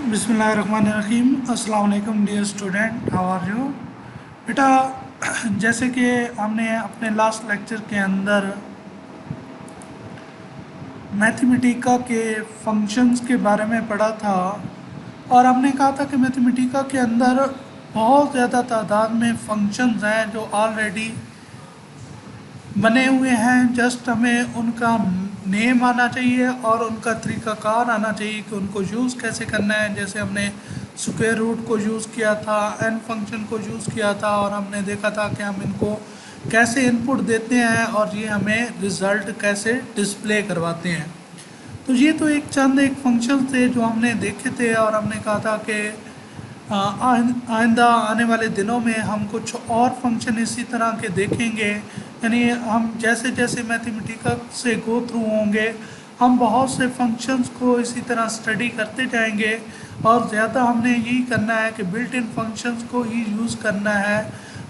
बिस्मिल्लाहिर्रहमानिर्रहीम। अस्सलाम वालेकुम dear student, how are you. बेटा, जैसे कि हमने अपने लास्ट लेक्चर के अंदर मैथमेटिका के फंक्शंस के बारे में पढ़ा था और हमने कहा था कि मैथमेटिका के अंदर बहुत ज़्यादा तादाद में फंक्शंस हैं जो ऑलरेडी बने हुए हैं। जस्ट हमें उनका नेम आना चाहिए और उनका तरीक़ाकार आना चाहिए कि उनको यूज़ कैसे करना है। जैसे हमने स्क्वायर रूट को यूज़ किया था, एन फंक्शन को यूज़ किया था और हमने देखा था कि हम इनको कैसे इनपुट देते हैं और ये हमें रिज़ल्ट कैसे डिस्प्ले करवाते हैं। तो ये तो एक फंक्शन थे जो हमने देखे थे और हमने कहा था कि आइंदा आने वाले दिनों में हम कुछ और फंक्शन इसी तरह के देखेंगे। यानी हम जैसे जैसे मैथमेटिका से गो थ्रू होंगे हम बहुत से फंक्शंस को इसी तरह स्टडी करते जाएंगे और ज़्यादा हमने यही करना है कि बिल्ट इन फंक्शंस को ही यूज़ करना है।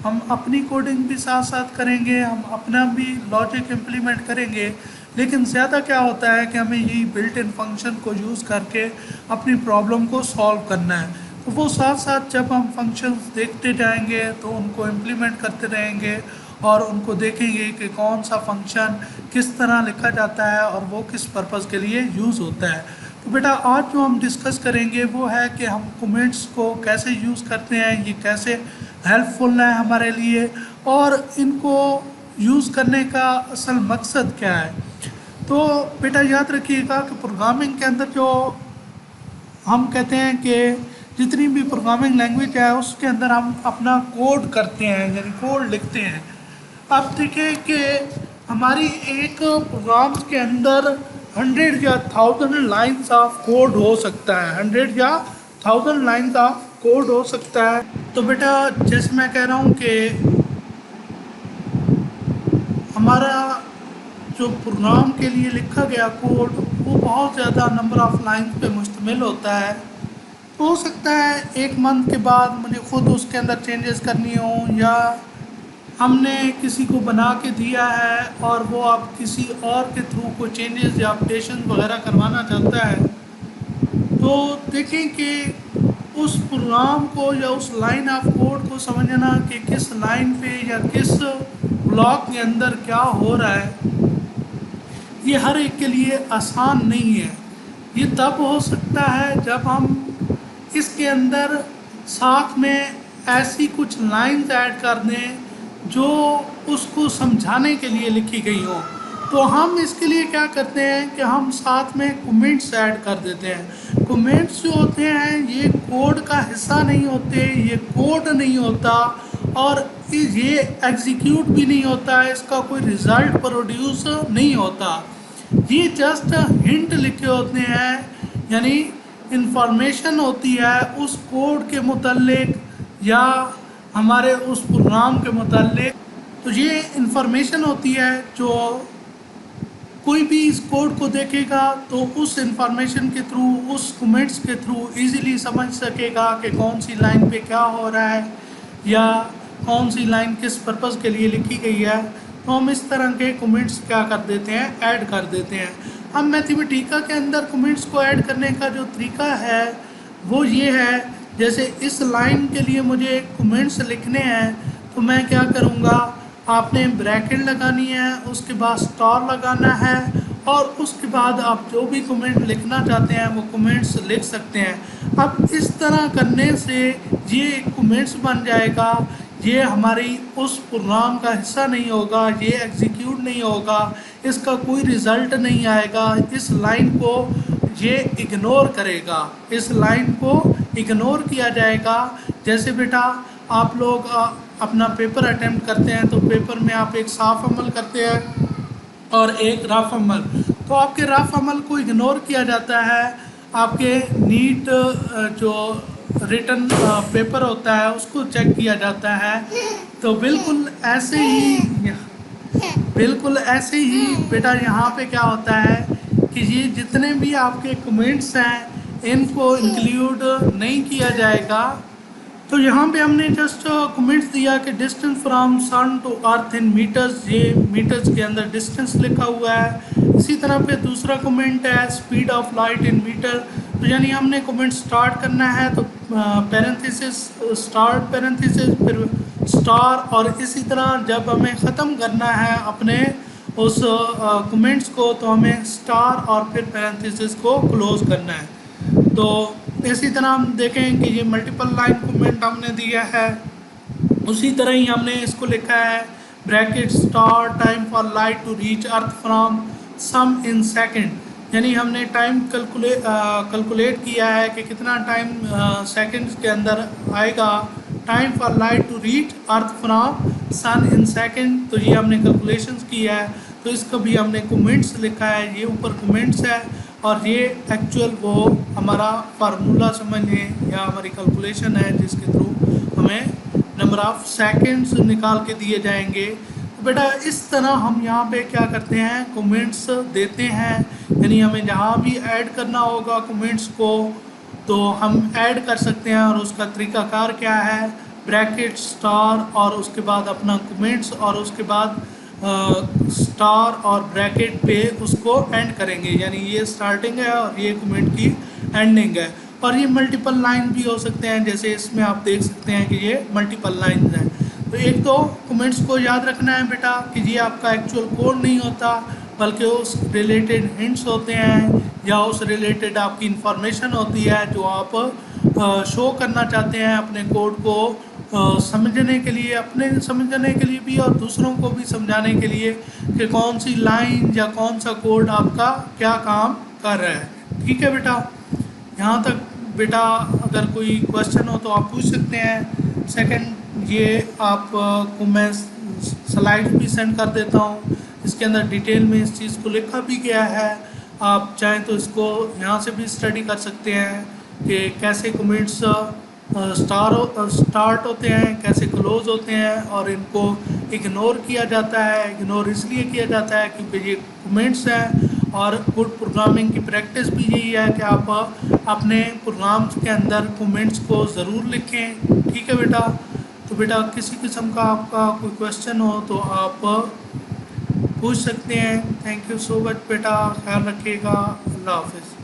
हम अपनी कोडिंग भी साथ साथ करेंगे, हम अपना भी लॉजिक इम्प्लीमेंट करेंगे, लेकिन ज़्यादा क्या होता है कि हमें यही बिल्ट इन फंक्शन को यूज़ करके अपनी प्रॉब्लम को सॉल्व करना है। तो वो साथ साथ जब हम फंक्शंस देखते जाएंगे तो उनको इम्प्लीमेंट करते रहेंगे और उनको देखेंगे कि कौन सा फंक्शन किस तरह लिखा जाता है और वो किस पर्पज़ के लिए यूज़ होता है। तो बेटा, आज जो हम डिस्कस करेंगे वो है कि हम कमेंट्स को कैसे यूज़ करते हैं, ये कैसे हेल्पफुल है हमारे लिए और इनको यूज़ करने का असल मकसद क्या है। तो बेटा याद रखिएगा कि प्रोग्रामिंग के अंदर जो हम कहते हैं कि जितनी भी प्रोग्रामिंग लैंग्वेज है उसके अंदर हम अपना कोड करते हैं, यानी कोड लिखते हैं। अब देखिए कि हमारी एक प्रोग्राम के अंदर 100 या 1000 लाइन्स ऑफ कोड हो सकता है, 100 या 1000 लाइन्स ऑफ कोड हो सकता है। तो बेटा जैसे मैं कह रहा हूँ कि हमारा जो प्रोग्राम के लिए लिखा गया कोड वो बहुत ज़्यादा नंबर ऑफ़ लाइन्स पे मुश्तमिल होता है। तो हो सकता है एक मंथ के बाद मुझे ख़ुद उसके अंदर चेंजेस करनी हो या हमने किसी को बना के दिया है और वो अब किसी और के थ्रू को चेंजेस या अपडेशन वगैरह करवाना चाहता है। तो देखें कि उस प्रोग्राम को या उस लाइन ऑफ कोड को समझना कि किस लाइन पे या किस ब्लॉक के अंदर क्या हो रहा है, ये हर एक के लिए आसान नहीं है। ये तब हो सकता है जब हम इसके अंदर साथ में ऐसी कुछ लाइंस ऐड कर दें जो उसको समझाने के लिए लिखी गई हो। तो हम इसके लिए क्या करते हैं कि हम साथ में कमेंट्स ऐड कर देते हैं। कमेंट्स जो होते हैं ये कोड का हिस्सा नहीं होते, ये कोड नहीं होता और ये एग्जीक्यूट भी नहीं होता है, इसका कोई रिज़ल्ट प्रोड्यूस नहीं होता। ये जस्ट हिंट लिखे होते हैं, यानी इंफॉर्मेशन होती है उस कोड के मुतल्लिक या हमारे उस प्रोग्राम के मुतल्लिक। तो ये इंफॉर्मेशन होती है जो कोई भी इस कोड को देखेगा तो उस इंफॉर्मेशन के थ्रू, उस कमेंट्स के थ्रू इजीली समझ सकेगा कि कौन सी लाइन पे क्या हो रहा है या कौन सी लाइन किस पर्पज़ के लिए लिखी गई है। तो हम इस तरह के कमेंट्स क्या कर देते हैं, ऐड कर देते हैं। हम मैथमेटिका के अंदर कमेंट्स को ऐड करने का जो तरीका है वो ये है, जैसे इस लाइन के लिए मुझे कमेंट्स लिखने हैं तो मैं क्या करूँगा, आपने ब्रैकेट लगानी है, उसके बाद स्टार लगाना है और उसके बाद आप जो भी कमेंट लिखना चाहते हैं वो कमेंट्स लिख सकते हैं। अब इस तरह करने से ये कमेंट्स बन जाएगा, ये हमारी उस प्रोग्राम का हिस्सा नहीं होगा, ये एग्जीक्यूट नहीं होगा, इसका कोई रिज़ल्ट नहीं आएगा। इस लाइन को ये इग्नोर करेगा, इस लाइन को इग्नोर किया जाएगा। जैसे बेटा आप लोग अपना पेपर अटेम्प्ट करते हैं तो पेपर में आप एक साफ अमल करते हैं और एक रफ अमल, तो आपके रफ अमल को इग्नोर किया जाता है, आपके नीट जो रिटन पेपर होता है उसको चेक किया जाता है। तो बिल्कुल ऐसे ही बेटा यहाँ पे क्या होता है कि ये जितने भी आपके कमेंट्स हैं इनको इंक्लूड नहीं किया जाएगा। तो यहाँ पे हमने जस्ट कमेंट्स दिया कि distance from sun to earth in meters, ये मीटर्स के अंदर डिस्टेंस लिखा हुआ है। इसी तरह पे दूसरा कमेंट है speed of light in meter, तो यानी हमने कमेंट स्टार्ट करना है तो पैरेंथेसिस, स्टार्ट पैरेंथेसिस, फिर स्टार, और इसी तरह जब हमें ख़त्म करना है अपने उस कमेंट्स को तो हमें स्टार और फिर पैरेंथेसिस को क्लोज करना है। तो इसी तरह हम देखें कि ये मल्टीपल लाइन कमेंट हमने दिया है, उसी तरह ही हमने इसको लिखा है bracket star time for light to reach earth from sun in second, यानी हमने टाइम कैलकुलेट किया है कि कितना टाइम सेकंड्स के अंदर आएगा time for light to reach earth from sun in second. तो ये हमने कैलकुलेशंस किया है, तो इसका भी हमने कमेंट्स लिखा है, ये ऊपर कमेंट्स है और ये एक्चुअल वो हमारा फार्मूला समझिए या हमारी कैलकुलेशन है जिसके थ्रू हमें नंबर ऑफ सेकंड्स निकाल के दिए जाएंगे। तो बेटा इस तरह हम यहाँ पे क्या करते हैं, कमेंट्स देते हैं, यानी हमें जहाँ भी ऐड करना होगा कमेंट्स को तो हम ऐड कर सकते हैं, और उसका तरीकाकार क्या है, ब्रैकेट स्टार और उसके बाद अपना कमेंट्स और उसके बाद स्टार और ब्रैकेट पे उसको एंड करेंगे, यानी ये स्टार्टिंग है और ये कमेंट की एंडिंग है। और ये मल्टीपल लाइन भी हो सकते हैं, जैसे इसमें आप देख सकते हैं कि ये मल्टीपल लाइन है। तो एक तो कमेंट्स को याद रखना है बेटा कि ये आपका एक्चुअल कोड नहीं होता, बल्कि उस रिलेटेड हिंट्स होते हैं या उस रिलेटेड आपकी इंफॉर्मेशन होती है जो आप शो करना चाहते हैं अपने कोड को समझने के लिए, अपने समझने के लिए भी और दूसरों को भी समझाने के लिए कि कौन सी लाइन या कौन सा कोड आपका क्या काम कर रहा है। ठीक है बेटा, यहाँ तक बेटा अगर कोई क्वेश्चन हो तो आप पूछ सकते हैं। सेकंड, ये आपको मैं स्लाइड भी सेंड कर देता हूँ, इसके अंदर डिटेल में इस चीज़ को लिखा भी गया है, आप चाहें तो इसको यहाँ से भी स्टडी कर सकते हैं कि कैसे कमेंट्स स्टार्ट होते हैं, कैसे क्लोज होते हैं और इनको इग्नोर किया जाता है। इग्नोर इसलिए किया जाता है क्योंकि ये कमेंट्स हैं, और गुड प्रोग्रामिंग की प्रैक्टिस भी यही है कि आप अपने प्रोग्राम्स के अंदर कमेंट्स को ज़रूर लिखें। ठीक है बेटा, तो बेटा किसी किस्म का आपका कोई क्वेश्चन हो तो आप पूछ सकते हैं। थैंक यू सो मच बेटा, ख्याल रखिएगा, अल्लाह हाफिज़।